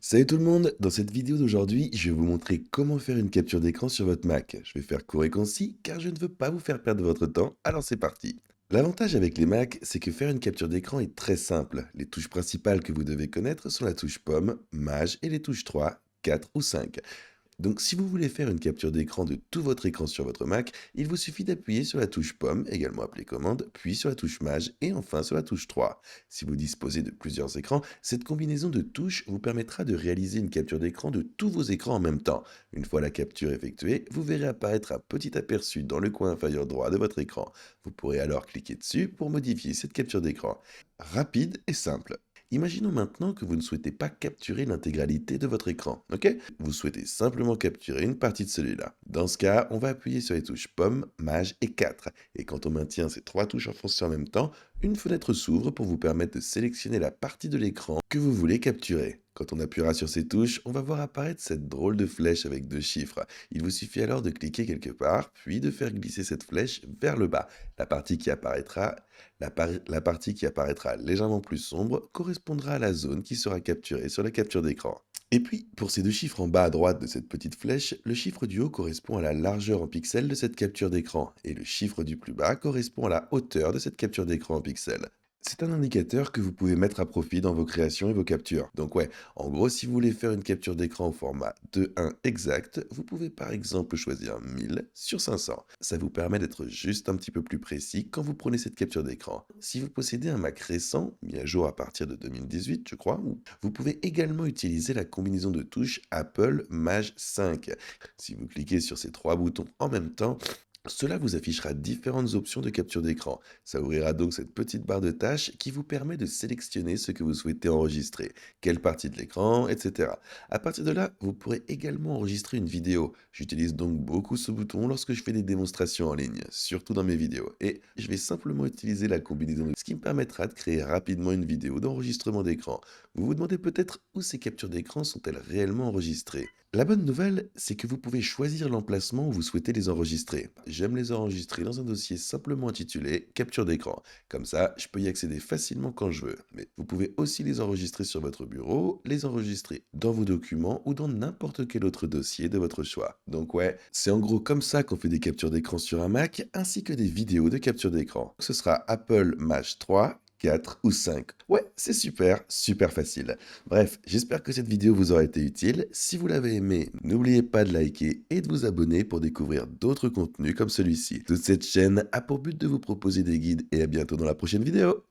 Salut tout le monde, dans cette vidéo d'aujourd'hui, je vais vous montrer comment faire une capture d'écran sur votre Mac. Je vais faire court et concis car je ne veux pas vous faire perdre votre temps, alors c'est parti. L'avantage avec les Mac, c'est que faire une capture d'écran est très simple. Les touches principales que vous devez connaître sont la touche pomme, Maj et les touches 3, 4 ou 5. Donc si vous voulez faire une capture d'écran de tout votre écran sur votre Mac, il vous suffit d'appuyer sur la touche pomme, également appelée commande, puis sur la touche Maj et enfin sur la touche 3. Si vous disposez de plusieurs écrans, cette combinaison de touches vous permettra de réaliser une capture d'écran de tous vos écrans en même temps. Une fois la capture effectuée, vous verrez apparaître un petit aperçu dans le coin inférieur droit de votre écran. Vous pourrez alors cliquer dessus pour modifier cette capture d'écran. Rapide et simple. Imaginons maintenant que vous ne souhaitez pas capturer l'intégralité de votre écran, ok? Vous souhaitez simplement capturer une partie de celui-là. Dans ce cas, on va appuyer sur les touches pomme, Maj et 4. Et quand on maintient ces trois touches enfoncées en même temps, une fenêtre s'ouvre pour vous permettre de sélectionner la partie de l'écran que vous voulez capturer. Quand on appuiera sur ces touches, on va voir apparaître cette drôle de flèche avec deux chiffres. Il vous suffit alors de cliquer quelque part, puis de faire glisser cette flèche vers le bas. La partie qui apparaîtra la partie qui apparaîtra légèrement plus sombre correspondra à la zone qui sera capturée sur la capture d'écran. Et puis, pour ces deux chiffres en bas à droite de cette petite flèche, le chiffre du haut correspond à la largeur en pixels de cette capture d'écran, et le chiffre du plus bas correspond à la hauteur de cette capture d'écran en pixels. C'est un indicateur que vous pouvez mettre à profit dans vos créations et vos captures. Donc ouais, en gros, si vous voulez faire une capture d'écran au format 2:1 exact, vous pouvez par exemple choisir 1000 sur 500. Ça vous permet d'être juste un petit peu plus précis quand vous prenez cette capture d'écran. Si vous possédez un Mac récent, mis à jour à partir de 2018, je crois, vous pouvez également utiliser la combinaison de touches Apple Maj 5. Si vous cliquez sur ces trois boutons en même temps, cela vous affichera différentes options de capture d'écran. Ça ouvrira donc cette petite barre de tâches qui vous permet de sélectionner ce que vous souhaitez enregistrer, quelle partie de l'écran, etc. À partir de là, vous pourrez également enregistrer une vidéo. J'utilise donc beaucoup ce bouton lorsque je fais des démonstrations en ligne, surtout dans mes vidéos. Et je vais simplement utiliser la combinaison, ce qui me permettra de créer rapidement une vidéo d'enregistrement d'écran. Vous vous demandez peut-être où ces captures d'écran sont-elles réellement enregistrées. La bonne nouvelle, c'est que vous pouvez choisir l'emplacement où vous souhaitez les enregistrer. J'aime les enregistrer dans un dossier simplement intitulé Capture d'écran. Comme ça, je peux y accéder facilement quand je veux. Mais vous pouvez aussi les enregistrer sur votre bureau, les enregistrer dans vos documents ou dans n'importe quel autre dossier de votre choix. Donc ouais, c'est en gros comme ça qu'on fait des captures d'écran sur un Mac ainsi que des vidéos de capture d'écran. Ce sera Apple Maj 3, 4 ou 5. Ouais, c'est super, super facile. Bref, j'espère que cette vidéo vous aura été utile. Si vous l'avez aimé, n'oubliez pas de liker et de vous abonner pour découvrir d'autres contenus comme celui-ci. Toute cette chaîne a pour but de vous proposer des guides et à bientôt dans la prochaine vidéo.